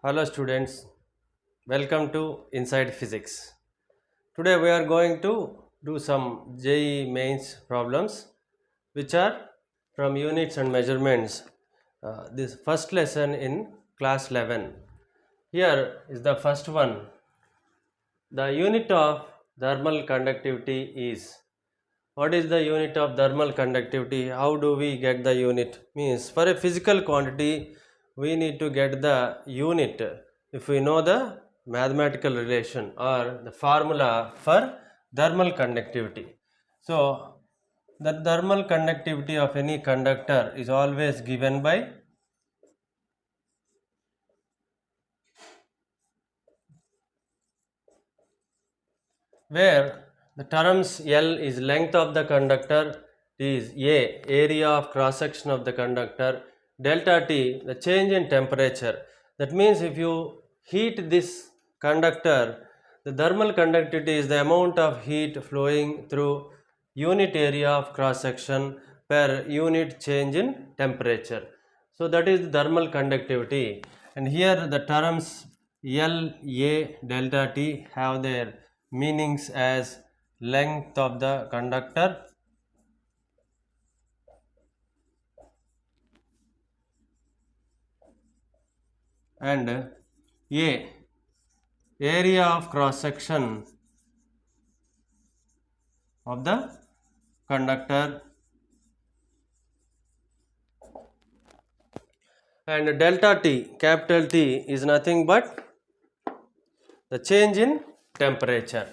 Hello students, welcome to Inside Physics. Today we are going to do some JEE mains problems which are from units and measurements. This first lesson in class 11. Here is the first one. The unit of thermal conductivity is. What is the unit of thermal conductivity? How do we get the unit? Means for a physical quantity, we need to get the unit if we know the mathematical relation or the formula for thermal conductivity. So, the thermal conductivity of any conductor is always given by where the terms L is length of the conductor, T is A area of cross section of the conductor, delta T the change in temperature. That means if you heat this conductor, the thermal conductivity is the amount of heat flowing through unit area of cross section per unit change in temperature. So that is the thermal conductivity, and here the terms L, A, delta T have their meanings as length of the conductor and A area of cross section of the conductor, and delta T capital T is nothing but the change in temperature.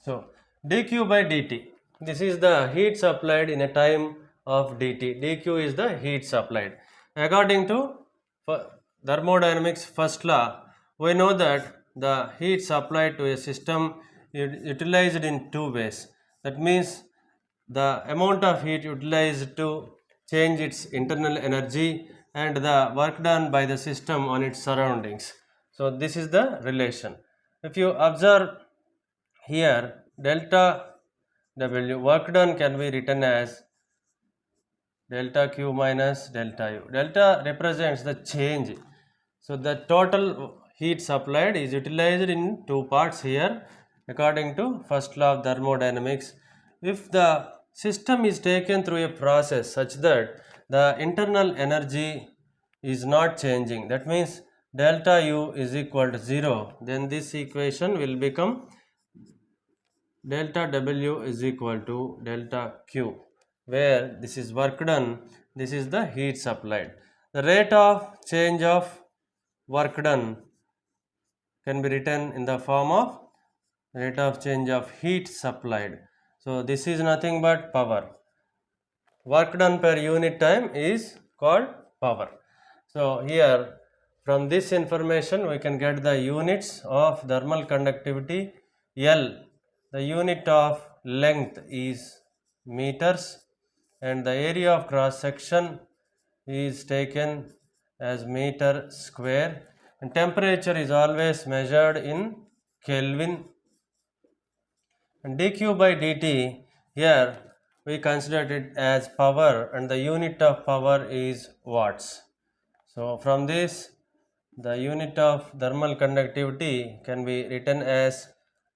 So dq by dt, this is the heat supplied in a time of dt. Dq is the heat supplied. According to thermodynamics first law, we know that the heat supplied to a system is utilized in two ways. That means the amount of heat utilized to change its internal energy and the work done by the system on its surroundings. So this is the relation. If you observe here, delta W work done can be written as delta Q minus delta U. Delta represents the change. So the total heat supplied is utilized in two parts here according to first law of thermodynamics. If the system is taken through a process such that the internal energy is not changing, that means delta U is equal to 0, then this equation will become delta W is equal to delta Q, where this is work done, this is the heat supplied. The rate of change of work done can be written in the form of rate of change of heat supplied. So this is nothing but power. Work done per unit time is called power. So here from this information we can get the units of thermal conductivity. L, the unit of length is meters, and the area of cross section is taken as meter square, and temperature is always measured in Kelvin, and dq by dt, here we consider it as power and the unit of power is watts. So from this the unit of thermal conductivity can be written as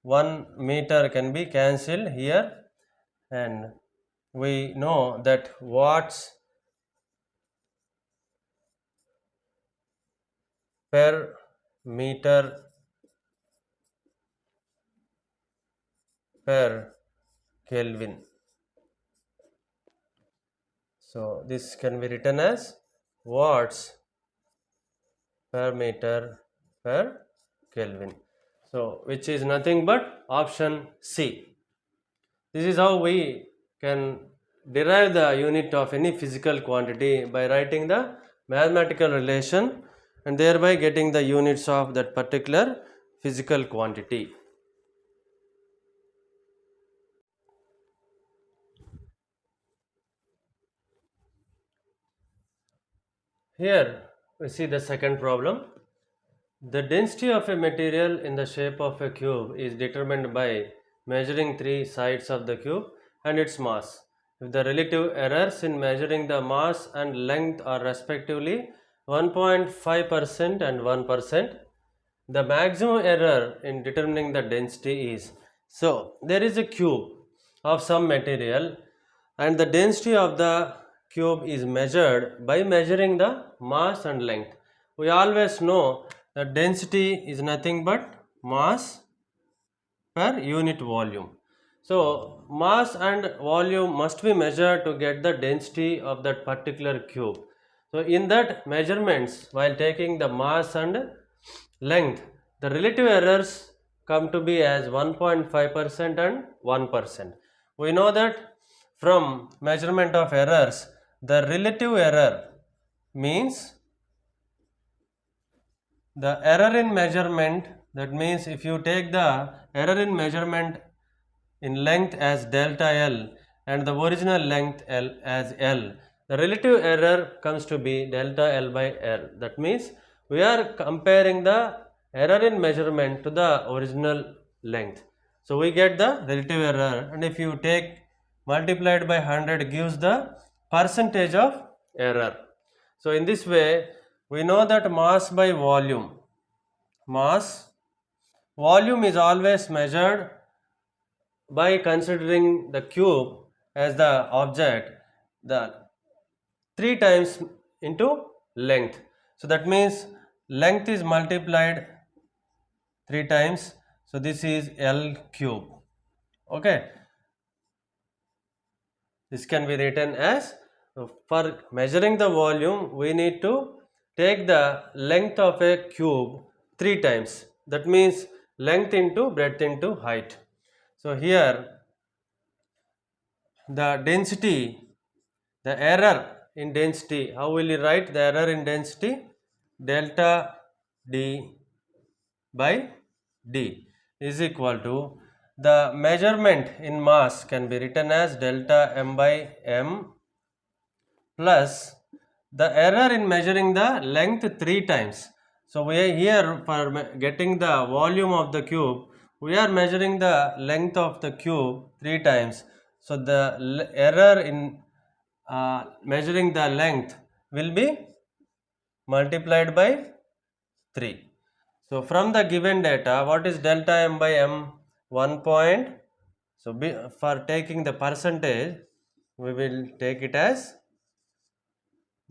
1 meter can be cancelled here, and we know that watts per meter per Kelvin. So this can be written as watts per meter per Kelvin. So which is nothing but option C. This is how we can derive the unit of any physical quantity by writing the mathematical relation and thereby getting the units of that particular physical quantity. Here we see the second problem. The density of a material in the shape of a cube is determined by measuring three sides of the cube and its mass. If the relative errors in measuring the mass and length are respectively 1.5% and 1%, the maximum error in determining the density is. So, there is a cube of some material and the density of the cube is measured by measuring the mass and length. We always know that density is nothing but mass per unit volume. So, mass and volume must be measured to get the density of that particular cube. So, in that measurements, while taking the mass and length, the relative errors come to be as 1.5% and 1%. We know that from measurement of errors, the relative error means the error in measurement, that means if you take the error in measurement in length as delta L and the original length L as L, the relative error comes to be delta L by L. That means we are comparing the error in measurement to the original length. So we get the relative error, and if you take multiplied by 100 gives the percentage of error. So in this way we know that mass by volume is always measured by considering the cube as the object, the 3 times into length. So that means length is multiplied 3 times. So this is L cube. Okay. This can be written as, for measuring the volume we need to take the length of a cube 3 times. That means length into breadth into height. So here the density, the error in density, how will you write the error in density? Delta D by D is equal to the measurement in mass can be written as delta M by M plus the error in measuring the length 3 times. So we are here for getting the volume of the cube, we are measuring the length of the cube 3 times. So the error in measuring the length will be multiplied by 3. So from the given data, what is delta M by M? 1 point. So for taking the percentage, we will take it as,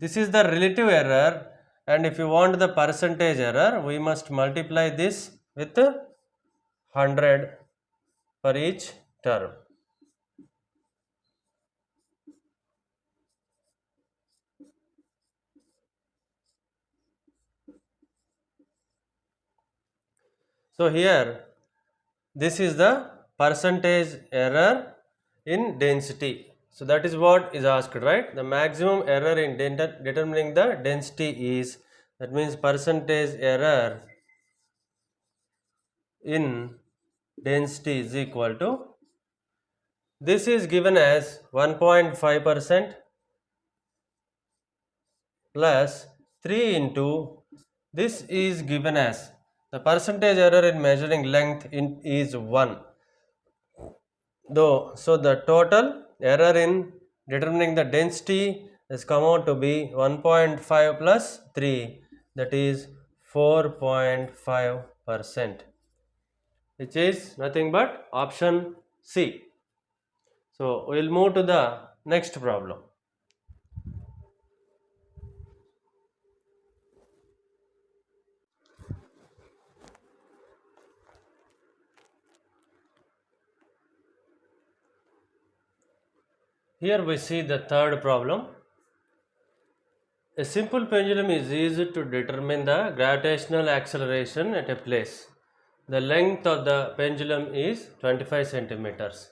this is the relative error, and if you want the percentage error, we must multiply this with 100 for each term. So here this is the percentage error in density. So that is what is asked, right? The maximum error in determining the density is, that means percentage error in density is equal to, this is given as 1.5% plus 3 into, this is given as, the percentage error in measuring length is 1. Though, so the total error in determining the density has come out to be 1.5 plus 3, that is 4.5%, which is nothing but option C. So we will move to the next problem. Here we see the third problem. A simple pendulum is used to determine the gravitational acceleration at a place. The length of the pendulum is 25 centimeters,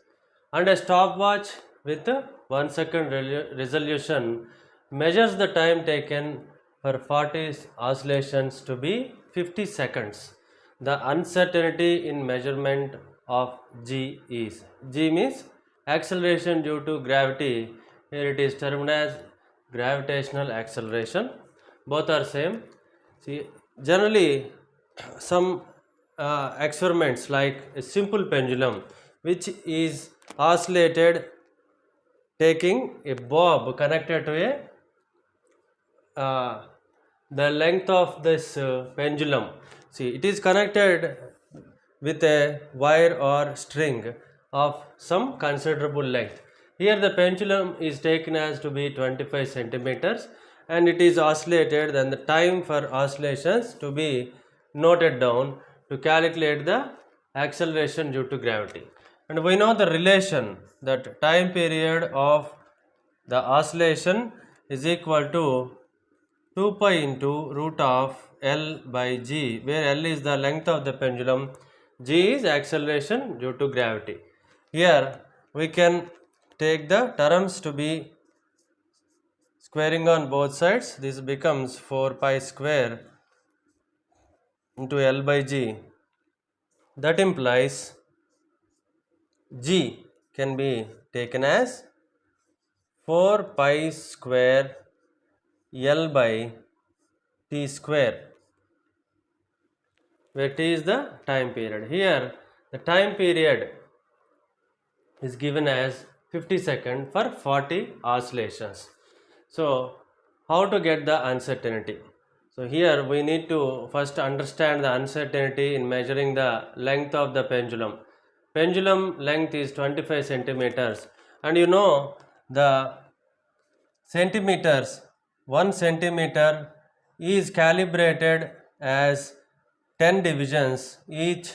and a stopwatch with 1 second resolution measures the time taken for 40 oscillations to be 50 seconds. The uncertainty in measurement of G is, G means acceleration due to gravity. Here it is termed as gravitational acceleration. Both are same. See, generally some experiments like a simple pendulum, which is oscillated taking a bob connected to a the length of this pendulum. See, it is connected with a wire or string of some considerable length. Here the pendulum is taken as to be 25 centimeters and it is oscillated, then the time for oscillations to be noted down to calculate the acceleration due to gravity. And we know the relation that time period of the oscillation is equal to 2 pi into root of L by G, where L is the length of the pendulum, G is acceleration due to gravity. Here we can take the terms to be squaring on both sides. This becomes 4 pi square into L by G. That implies G can be taken as 4 pi square L by T square, where T is the time period. Here the time period is given as 50 seconds for 40 oscillations. So how to get the uncertainty? So here we need to first understand the uncertainty in measuring the length of the pendulum. Pendulum length is 25 centimeters and you know the centimeters, 1 centimeter is calibrated as 10 divisions each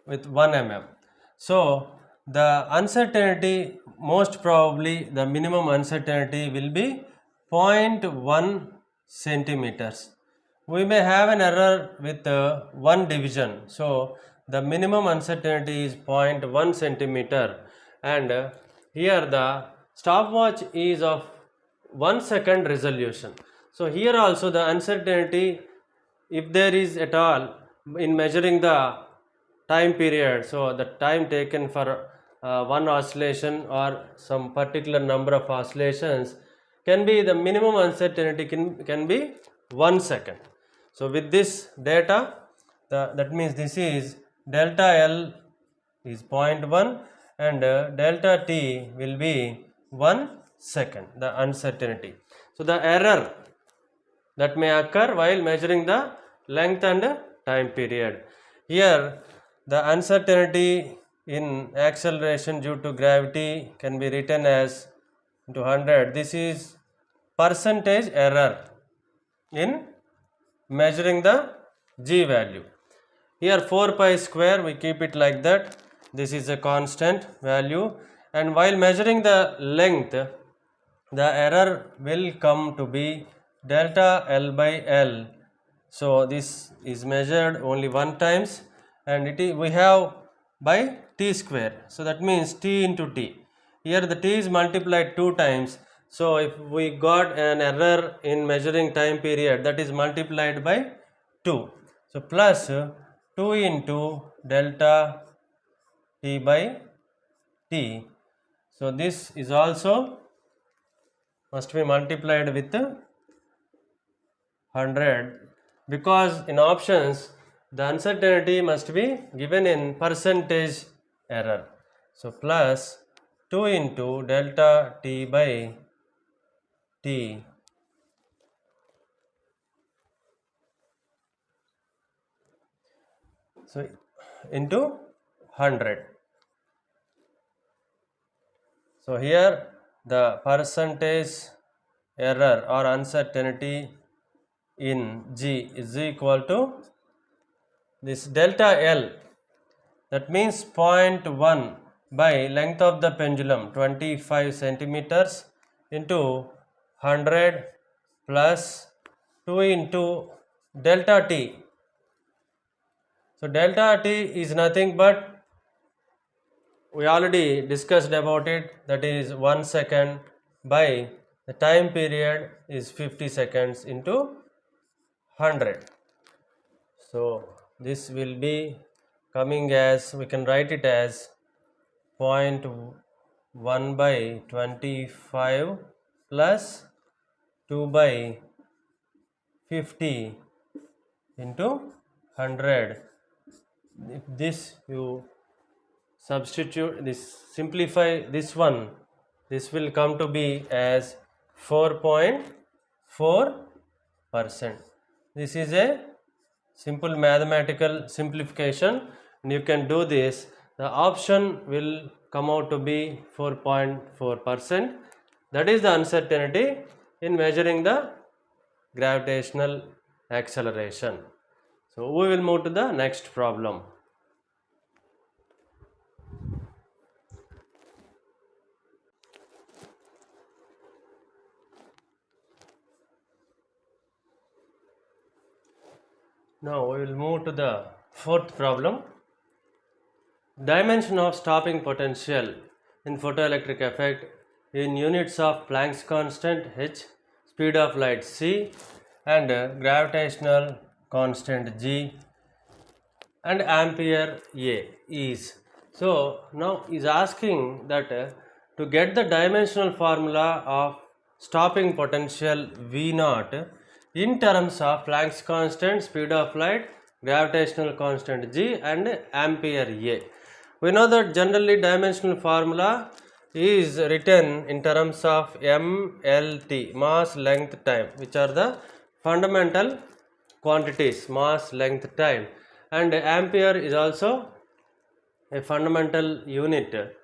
with 1 mm. So the uncertainty, most probably the minimum uncertainty will be 0.1 centimeters. We may have an error with one division. So the minimum uncertainty is 0.1 centimeter and here the stopwatch is of 1 second resolution. So here also the uncertainty, if there is at all in measuring the time period, so the time taken for one oscillation or some particular number of oscillations can be, the minimum uncertainty can be 1 second. So with this data, that means this is delta L is 0.1 and delta T will be 1 second, the uncertainty. So the error that may occur while measuring the length and time period. Here the uncertainty in acceleration due to gravity can be written as into 100. This is percentage error in measuring the G value. Here 4 pi square, we keep it like that. This is a constant value and while measuring the length, the error will come to be delta L by L. So this is measured only one times and we have by T square. So that means T into T. Here the T is multiplied 2 times. So if we got an error in measuring time period, that is multiplied by 2. So plus 2 into delta T by T. So this is also must be multiplied with 100 because in options the uncertainty must be given in percentage error. So plus 2 into delta T by T so into 100. So here the percentage error or uncertainty in G is equal to this delta L, that means 0.1 by length of the pendulum 25 centimeters into 100 plus 2 into delta T. So delta T is nothing but, we already discussed about it, that is 1 second by the time period is 50 seconds into 100. So this will be coming as, we can write it as 0.1 by 25 plus 2 by 50 into 100. If this you substitute this, simplify this one, this will come to be as 4.4%. This is a simple mathematical simplification and you can do this. The option will come out to be 4.4%. That is the uncertainty in measuring the gravitational acceleration. So we will move to the next problem. Now we will move to the fourth problem. Dimension of stopping potential in photoelectric effect in units of Planck's constant h, speed of light c, and gravitational constant g, and ampere A is. So now is asking that to get the dimensional formula of stopping potential V naught in terms of Planck's constant, speed of light, gravitational constant g, and ampere A. We know that generally dimensional formula is written in terms of MLT, mass, length, time, which are the fundamental quantities, mass, length, time, and ampere is also a fundamental unit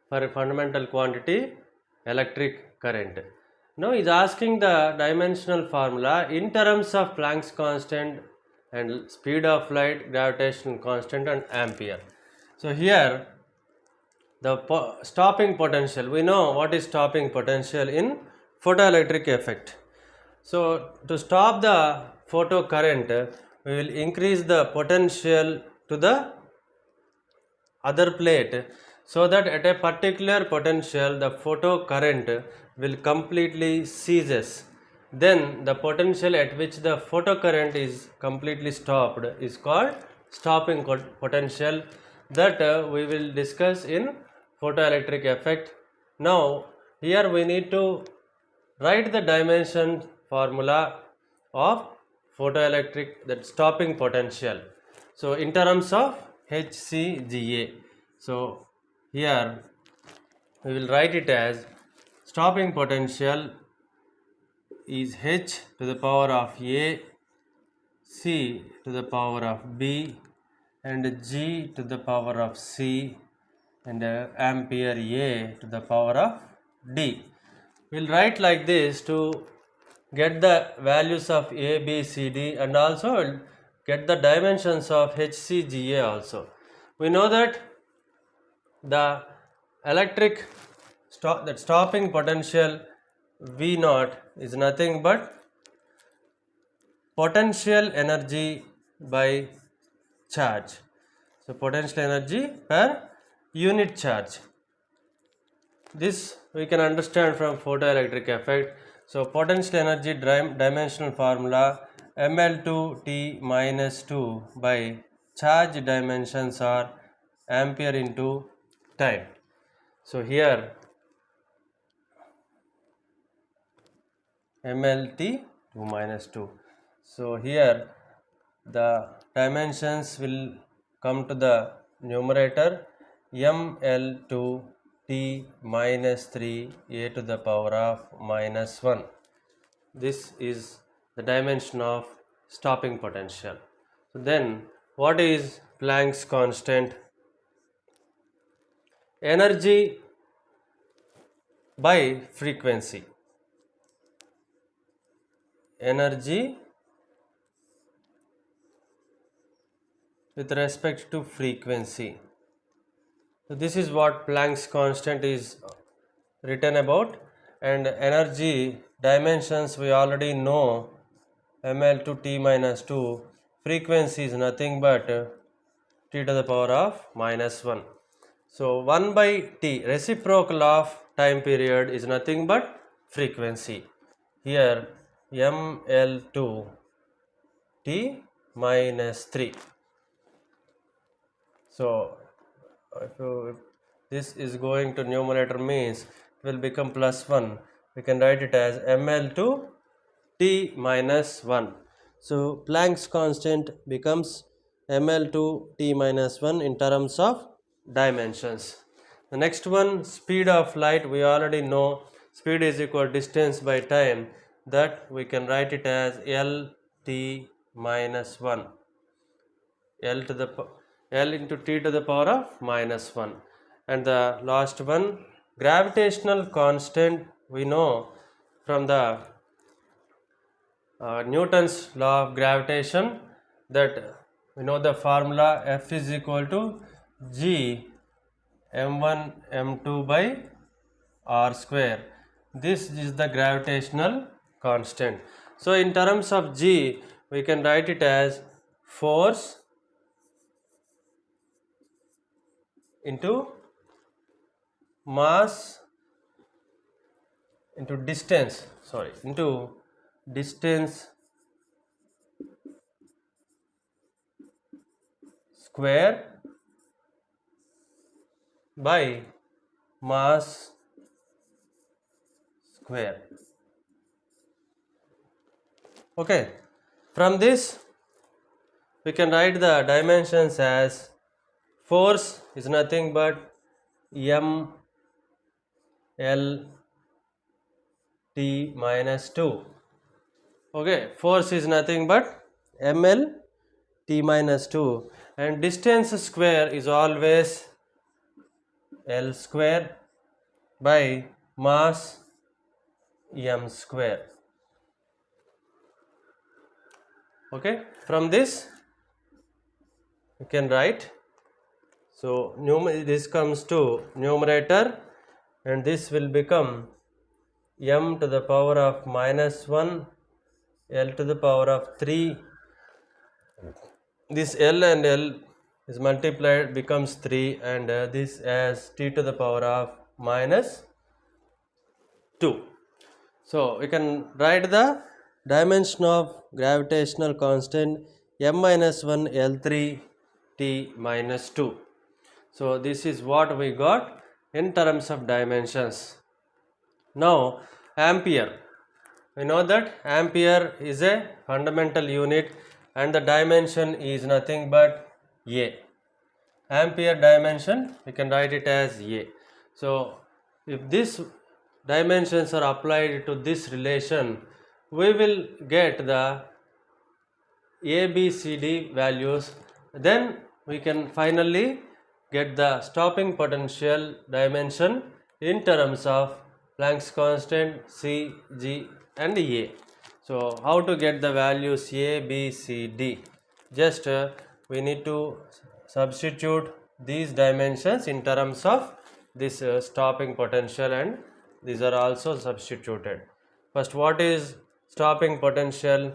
for a fundamental quantity, electric current. Now is asking the dimensional formula in terms of Planck's constant and speed of light, gravitational constant, and ampere. So here the stopping potential, we know what is stopping potential in photoelectric effect. So to stop the photo current, we will increase the potential to the other plate so that at a particular potential the photo current will completely ceases. Then the potential at which the photo current is completely stopped is called stopping potential, that we will discuss in photoelectric effect. Now here we need to write the dimension formula of photoelectric, that stopping potential. So in terms of HCGA. So here we will write it as stopping potential is H to the power of A, C to the power of B, and G to the power of C, and ampere A to the power of D. We will write like this to get the values of A, B, C, D, and also get the dimensions of HCGA also. We know that the electric stopping potential V naught is nothing but potential energy by charge. So potential energy per unit charge. This we can understand from photoelectric effect. So potential energy dimensional formula ml2t minus 2 by charge dimensions are ampere into time. So here mlt 2 minus 2. So here the dimensions will come to the numerator ml2 t minus 3 a to the power of minus 1. This is the dimension of stopping potential. So then what is Planck's constant? Energy by frequency. Energy with respect to frequency. So this is what Planck's constant is written about, and energy dimensions we already know, ml to t minus 2, frequency is nothing but t to the power of minus 1. So 1 by t, reciprocal of time period, is nothing but frequency. Here ml2 t minus 3. So if this is going to numerator, means it will become plus 1. We can write it as ml2 t minus 1. So Planck's constant becomes ml2 t minus 1 in terms of dimensions. The next one, speed of light, we already know speed is equal distance by time, that we can write it as Lt minus 1, L to the L into T to the power of minus 1. And the last one, gravitational constant, we know from the Newton's law of gravitation, that we know the formula F is equal to G m1 m2 by r square. This is the gravitational constant. So in terms of G, we can write it as force into mass into distance, into distance square by mass square. Okay, from this we can write the dimensions as force is nothing but m L T minus 2. Okay, force is nothing but ml T minus 2, and distance square is always L square by mass m square. Okay, from this you can write, so this comes to numerator, and this will become m to the power of minus 1 L to the power of 3. This L and L is multiplied, becomes 3, and this as T to the power of minus 2. So we can write the dimension of gravitational constant m minus 1 L3 T minus 2. So this is what we got in terms of dimensions. Now ampere, we know that ampere is a fundamental unit and the dimension is nothing but A. Ampere dimension, we can write it as A. So if these dimensions are applied to this relation, we will get the ABCD values. Then we can finally get the stopping potential dimension in terms of Planck's constant, C, G and A. So how to get the values A, B, C, D? Just we need to substitute these dimensions in terms of this stopping potential, and these are also substituted. First, what is stopping potential?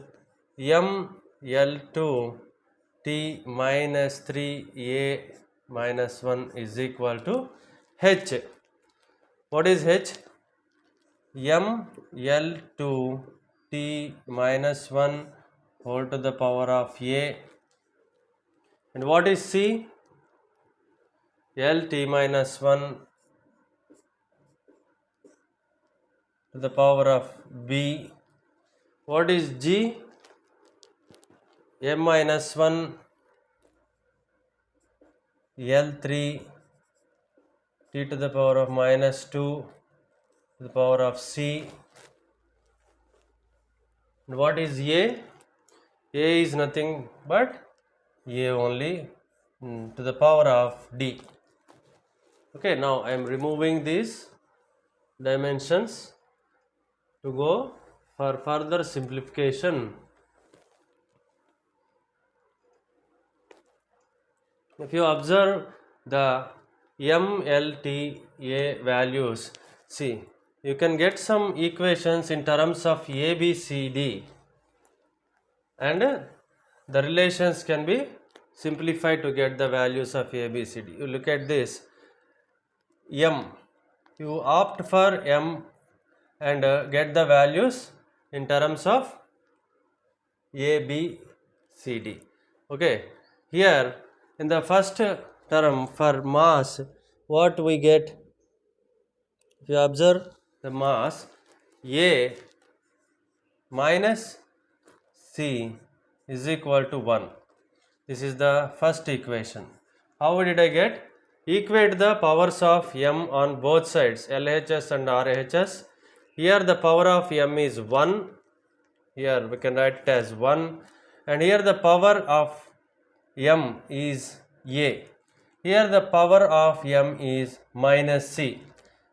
M L2 T minus 3 A minus 1 is equal to H. What is H? M L2 T minus 1 whole to the power of A. And what is C? L T minus 1 to the power of B. What is G? M minus 1 L3 T to the power of minus 2 to the power of C. And what is A? A is nothing but A only to the power of D. Okay, now I am removing these dimensions to go for further simplification. If you observe the MLTA values, see, you can get some equations in terms of A, B, C, D, and the relations can be simplified to get the values of A, B, C, D. You look at this, M, you opt for M and get the values in terms of A, B, C, D. Okay, here in the first term for mass, what we get? If you observe the mass, A minus C is equal to 1. This is the first equation. How did I get? Equate the powers of m on both sides, LHS and RHS. Here the power of m is 1. Here we can write it as 1. And here the power of m is a. Here the power of m is minus c.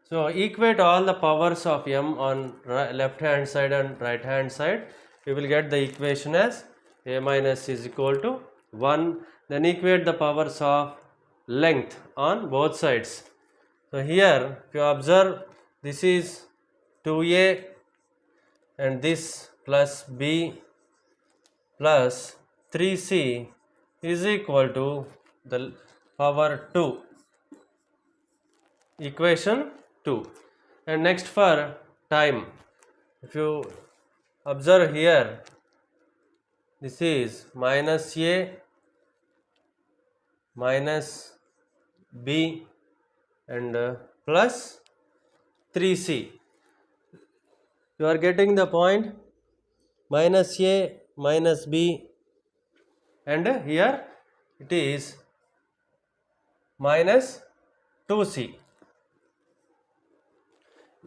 So equate all the powers of m on left hand side and right hand side. We will get the equation as a minus is equal to 1. Then equate the powers of length on both sides. So here if you observe, this is 2a and this plus b plus 3c is equal to the power 2, equation 2. And next for time, if you observe here, this is minus a minus b and plus 3c. You are getting the point, minus a minus b, and here it is minus 2c.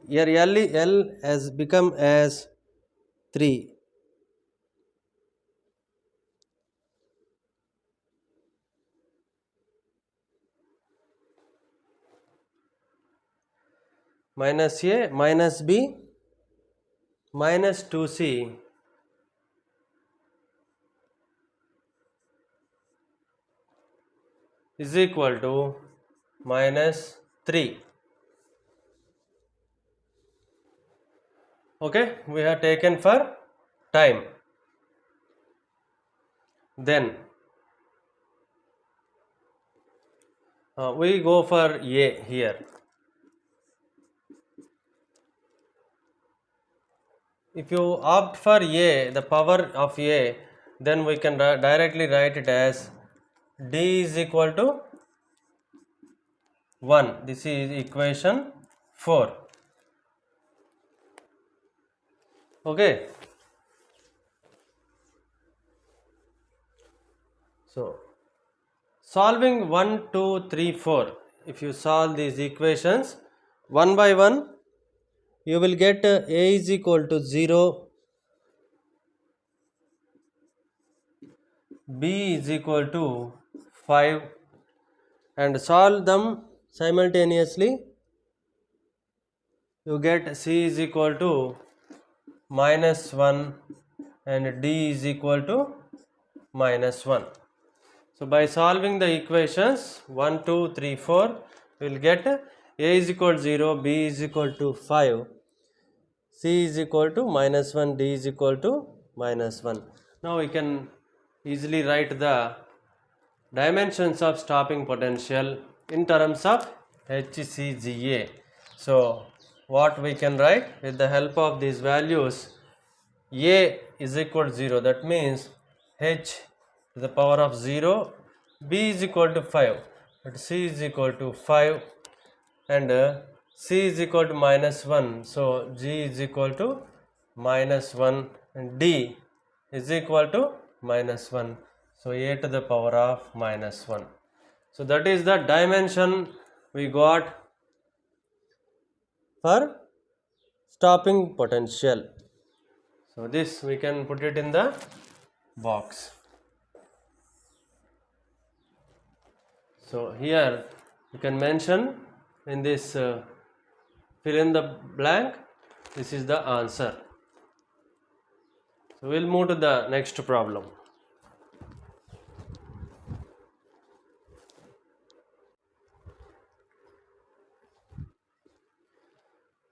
Here L has become as 3. Minus a minus b minus 2c is equal to minus 3. Okay, we have taken for time. Then we go for a here. If you opt for a, the power of a, then we can directly write it as d is equal to 1. This is equation 4. Okay. So solving 1, 2, 3, 4, if you solve these equations one by one, you will get a is equal to 0, b is equal to 5, and solve them simultaneously. You get c is equal to minus 1 and d is equal to minus 1. So by solving the equations 1, 2, 3, 4, we will get a is equal to 0, b is equal to 5, c is equal to minus 1, d is equal to minus 1. Now we can easily write the dimensions of stopping potential in terms of HCGA. So what we can write with the help of these values, a is equal to 0, that means h to the power of 0, b is equal to 5, but c is equal to 5, and c is equal to minus 1, so g is equal to minus 1, and d is equal to minus 1, so a to the power of minus 1. So that is the dimension we got for stopping potential. So this we can put it in the box. So here you can mention in this fill in the blank, this is the answer. So we'll move to the next problem.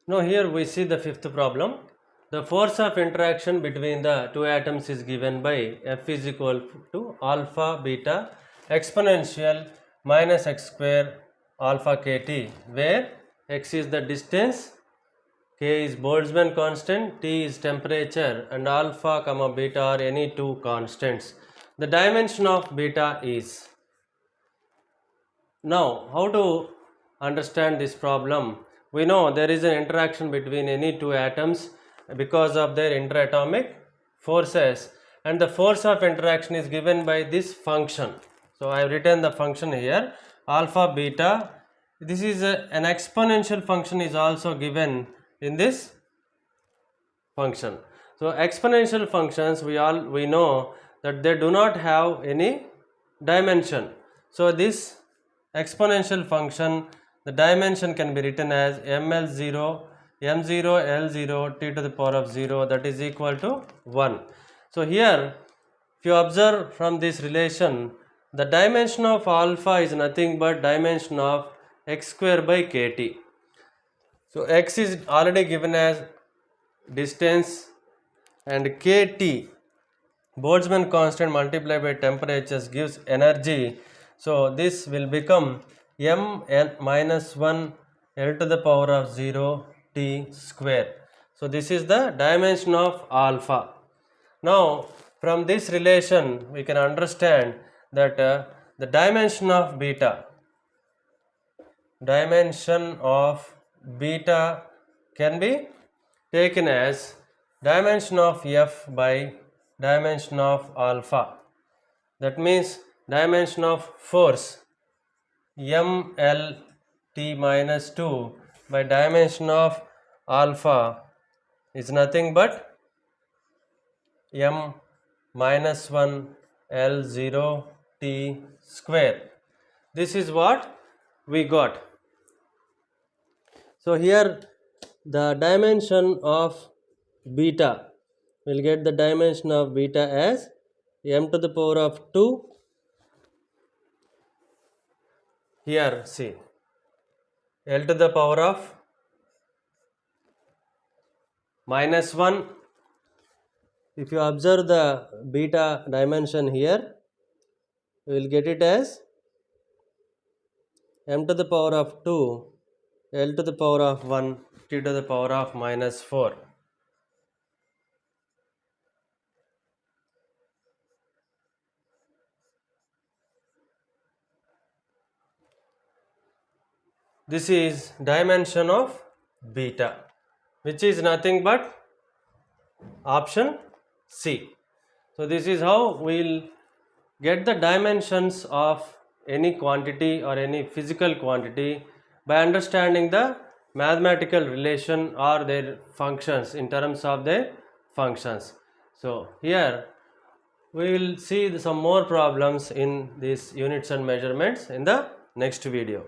Now here we see the fifth problem. The force of interaction between the two atoms is given by F is equal to alpha beta exponential minus x square alpha kt, where x is the distance, k is Boltzmann constant, t is temperature, and alpha comma beta are any two constants. The dimension of beta is. Now how to understand this problem? We know there is an interaction between any two atoms because of their interatomic forces, and the force of interaction is given by this function. So I have written the function here. alpha, beta. This is an exponential function is also given in this function. So exponential functions we know that they do not have any dimension. So this exponential function, the dimension can be written as ml0 m0 l0 t to the power of 0, that is equal to 1. So here if you observe from this relation, the dimension of alpha is nothing but dimension of x square by kt. So x is already given as distance and kt, Boltzmann constant multiplied by temperatures, gives energy. So this will become mn minus 1 l to the power of 0 t square. So this is the dimension of alpha. Now from this relation we can understand that the dimension of beta can be taken as dimension of f by dimension of alpha. That means dimension of force mlt minus 2 by dimension of alpha is nothing but m minus 1 l0 t square. This is what we got. So here the dimension of beta, we'll get the dimension of beta as m to the power of 2. Here see l to the power of minus 1. If you observe the beta dimension here, we will get it as m to the power of 2 l to the power of 1 t to the power of minus 4. This is dimension of beta, which is nothing but option C. So this is how we will get the dimensions of any quantity or any physical quantity by understanding the mathematical relation or their functions in terms of their functions. So here we will see some more problems in these units and measurements in the next video.